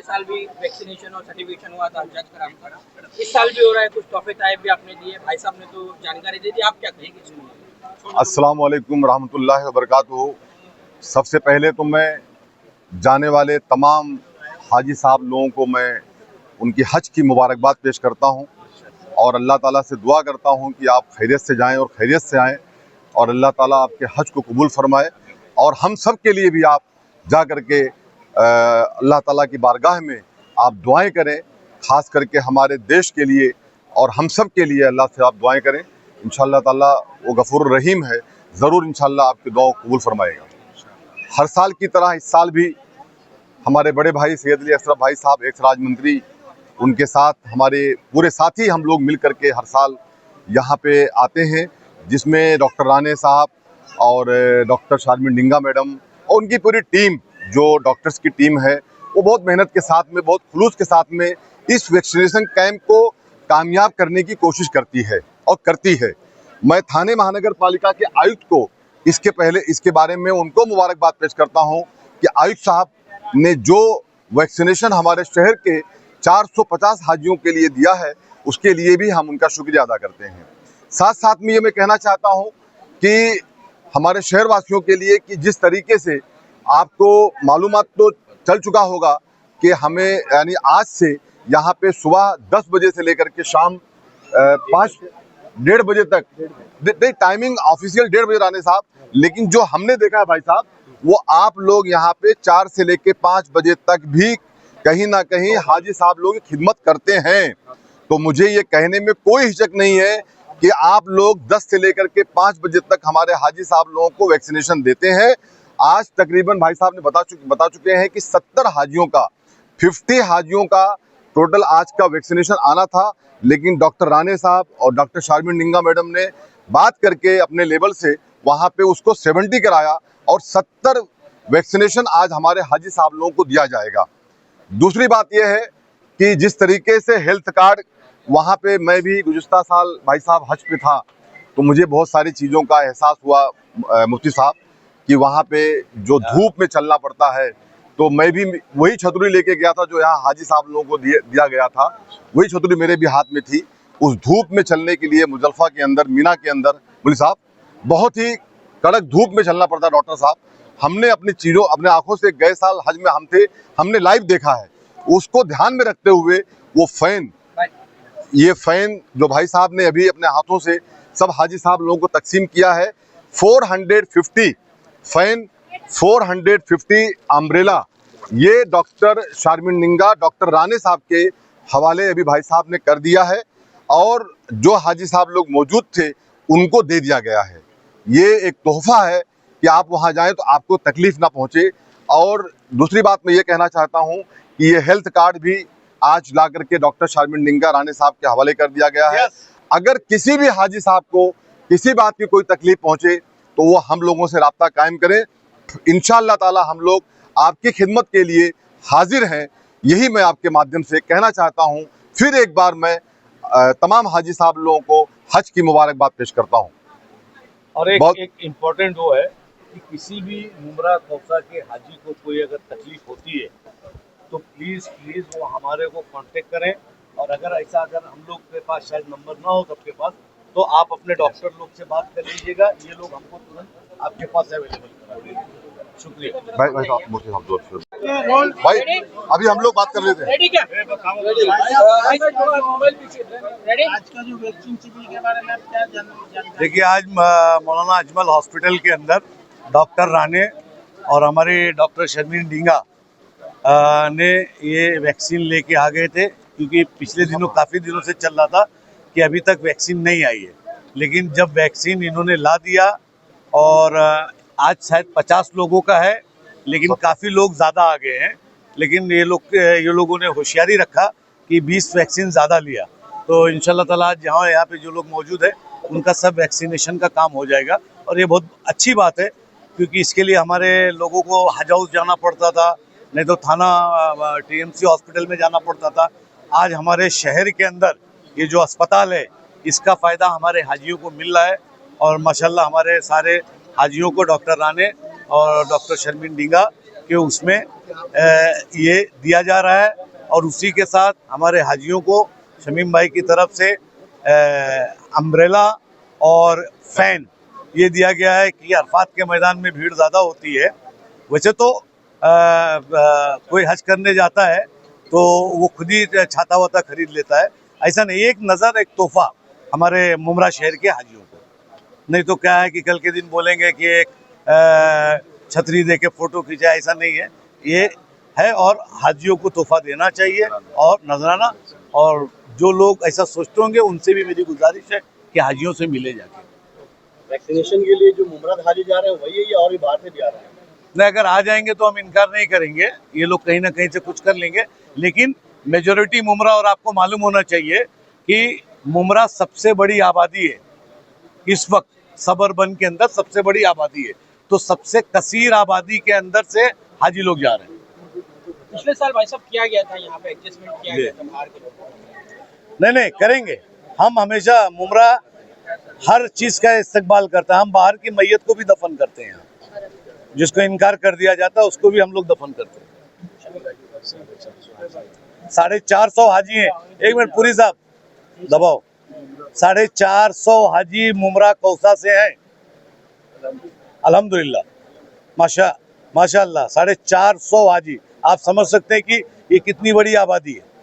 साल भी वैक्सीनेशन और सर्टिफिकेशन हुआ था जज कराम का, इस साल भी हो रहा है। कुछ तोहफे टाइप भी आपने दिए, भाई साहब ने तो जानकारी दे दी, आप क्या कहेंगे सुनिए। अस्सलाम वालेकुम रहमतुल्लाहि व बरकातुहू। सबसे पहले तो मैं जाने वाले तमाम हाजी साहब लोगों को मैं उनकी हज की मुबारकबाद पेश करता हूं और अल्लाह ताला से दुआ करता हूं कि आप खैरियत से जाएं और खैरियत से आएं और अल्लाह ताला आपके हज को कबूल फरमाए। और हम सब के लिए भी आप जा कर के अल्लाह ताला की बारगाह में आप दुआएं करें, ख़ास करके हमारे देश के लिए और हम सब के लिए अल्लाह से आप दुआएं करें। इंशाअल्लाह ताला वो गफूर रहीम है, ज़रूर इंशाअल्लाह आपकी दुआ कबूल फरमाएगा। हर साल की तरह इस साल भी हमारे बड़े भाई सैयद अली अशरफ भाई साहब एक्स राज्य मंत्री, उनके साथ हमारे पूरे साथी हम लोग मिल करके हर साल यहाँ पे आते हैं, जिसमें डॉक्टर राणे साहब और डॉक्टर शारमिन डिंगा मैडम और उनकी पूरी टीम, जो डॉक्टर्स की टीम है, वो बहुत मेहनत के साथ में, बहुत खुलूस के साथ में इस वैक्सीनेशन कैंप को कामयाब करने की कोशिश करती है और करती है। मैं थाने महानगर पालिका के आयुक्त को इसके बारे में उनको मुबारकबाद पेश करता हूँ कि आयुक्त साहब ने जो वैक्सीनेशन हमारे शहर के 450 हाजियों के लिए दिया है, उसके लिए भी हम उनका शुक्रिया अदा करते हैं। साथ साथ में ये मैं कहना चाहता हूँ कि हमारे शहरवासियों के लिए कि जिस तरीके से आपको मालूमात तो चल चुका होगा कि हमें यानी आज से यहाँ पे सुबह 10 बजे से लेकर के शाम 1:30 बजे तक, टाइमिंग ऑफिशियल 1:30 बजे राणे साहब, लेकिन जो हमने देखा है भाई साहब, वो आप लोग यहाँ पे 4 से लेके 5 बजे तक भी कहीं ना कहीं हाजी साहब लोग खिदमत करते हैं। तो मुझे ये कहने में कोई हिचक नहीं है कि आप लोग 10 से लेकर के 5 बजे तक हमारे हाजी साहब लोगों को वैक्सीनेशन देते हैं। आज तकरीबन भाई साहब ने बता चुके हैं कि 70 हाजियों का, 50 हाजियों का टोटल आज का वैक्सीनेशन आना था, लेकिन डॉक्टर राणे साहब और डॉक्टर शारमिन डिंगा मैडम ने बात करके अपने लेवल से वहाँ पे उसको 70 कराया और 70 वैक्सीनेशन आज हमारे हाजी साहब लोगों को दिया जाएगा। दूसरी बात यह है कि जिस तरीके से हेल्थ कार्ड, वहाँ पे मैं भी गुज़िश्ता साल भाई साहब हज पे था, तो मुझे बहुत सारी चीज़ों का एहसास हुआ मुफ्ती साहब कि वहाँ पे जो धूप में चलना पड़ता है, तो मैं भी वही छतरी लेके गया था जो यहाँ हाजी साहब लोगों को दिया गया था, वही छतरी मेरे भी हाथ में थी। उस धूप में चलने के लिए मुजल्फा के अंदर, मीना के अंदर मुफ्ती साहब बहुत ही कड़क धूप में चलना पड़ता। डॉक्टर साहब, हमने अपने आंखों से गए साल हज में हम थे, हमने लाइव देखा है। उसको ध्यान में रखते हुए वो ये फैन जो भाई साहब ने अभी अपने हाथों से सब हाजी साहब लोगों को तकसीम किया है, 450 फैन, 450 अम्ब्रेला, ये डॉक्टर शारमिन डिंगा, डॉक्टर राणे साहब के हवाले अभी भाई साहब ने कर दिया है और जो हाजी साहब लोग मौजूद थे उनको दे दिया गया है। ये एक तोहफा है कि आप वहाँ जाएं तो आपको तकलीफ ना पहुँचे। और दूसरी बात मैं ये कहना चाहता हूँ कि ये हेल्थ कार्ड भी आज ला करके डॉक्टर शारमिन डिंगा राणे साहब के हवाले कर दिया गया है। अगर किसी भी हाजी साहब को किसी बात की कोई तकलीफ पहुँचे तो वो हम लोगों से राब्ता कायम करें। इंशाअल्लाह ताला हम लोग आपकी खिदमत के लिए हाजिर हैं। यही मैं आपके माध्यम से कहना चाहता हूँ। फिर एक बार मैं तमाम हाजी साहब लोगों को हज की मुबारकबाद पेश करता हूँ। और एक इम्पोर्टेंट वो है कि किसी भी उम्रा कौसा के हाजी को कोई अगर तकलीफ होती है तो प्लीज़ वो हमारे को कांटेक्ट करें। और अगर हम लोग के पास शायद नंबर ना हो सबके पास, तो आप अपने डॉक्टर लोग से बात कर लीजिएगा, ये लोग हमको तुरंत आपके पास अवेलेबल करा देंगे। शुक्रिया भाई, अभी हम लोग बात कर रहे थे। आज का जो वैक्सीन शिविर के बारे में आप क्या जानते? देखिए, आज मौलाना अजमल हॉस्पिटल के अंदर डॉक्टर राणे और हमारे डॉक्टर शर्मीन डिंगा ने ये वैक्सीन लेके आ गए थे, क्योंकि पिछले दिनों काफ़ी दिनों से चल रहा था कि अभी तक वैक्सीन नहीं आई है। लेकिन जब वैक्सीन इन्होंने ला दिया और आज शायद 50 लोगों का है, लेकिन काफ़ी लोग ज़्यादा आ गए हैं। लेकिन ये लोगों ने होशियारी रखा कि 20 वैक्सीन ज़्यादा लिया, तो इंशाल्लाह ताला यहाँ पे जो लोग मौजूद हैं उनका सब वैक्सीनेशन का काम हो जाएगा। और ये बहुत अच्छी बात है, क्योंकि इसके लिए हमारे लोगों को हज हाउस जाना पड़ता था, नहीं तो थाना TMC हॉस्पिटल में जाना पड़ता था। आज हमारे शहर के अंदर ये जो अस्पताल है, इसका फ़ायदा हमारे हाजियों को मिल रहा है। और माशाल्लाह हमारे सारे हाजियों को डॉक्टर राणे और डॉक्टर शर्मीन डिंगा कि उसमें ये दिया जा रहा है। और उसी के साथ हमारे हाजियों को शमीम भाई की तरफ से अम्ब्रेला और फैन ये दिया गया है कि अरफात के मैदान में भीड़ ज़्यादा होती है। वैसे तो कोई हज करने जाता है तो वो खुद ही छाता वाता खरीद लेता है, ऐसा नहीं। एक नज़र, एक तोहफा हमारे मुमरा शहर के हाजियों को। नहीं तो क्या है कि कल के दिन बोलेंगे कि एक छतरी दे के फ़ोटो खींचा, ऐसा नहीं है। ये है और हाजियों को तोहफा देना चाहिए और नजराना। और जो लोग ऐसा सोचते होंगे उनसे भी मेरी गुजारिश है कि हाजियों से मिले जाके। वैक्सीनेशन के लिए जो मुमरा हाजी जा रहे हैं वही है या और भी बाहर से भी आ रहे हैं? नहीं, अगर आ जाएंगे तो हम इनकार नहीं करेंगे, ये लोग कहीं ना कहीं से कुछ कर लेंगे, लेकिन मेजॉरिटी मुमरा। और आपको मालूम होना चाहिए कि मुमरा सबसे बड़ी आबादी है इस वक्त, सबअर्बन के अंदर सबसे बड़ी आबादी है, तो सबसे कसीर आबादी के अंदर से हाजी लोग जा रहे हैं। पिछले साल भाई साहब किया गया था, यहाँ पे एडजस्टमेंट किया गया था बाहर के लोगों। नहीं करेंगे। हम हमेशा मुमरा हर चीज़ का इस्तकबाल करता है। हम बाहर की मैयत को भी दफन करते हैं, जिसको इनकार कर दिया जाता है उसको भी हम लोग दफन करते हैं। 450 हाजी हैं। एक मिनट पूरी साहब दबाओ। 450 हाजी मुमरा कौसा से हैं। अल्हम्दुलिल्लाह, माशाअल्लाह 450 हाजी। आप समझ सकते हैं कि ये कितनी बड़ी आबादी है।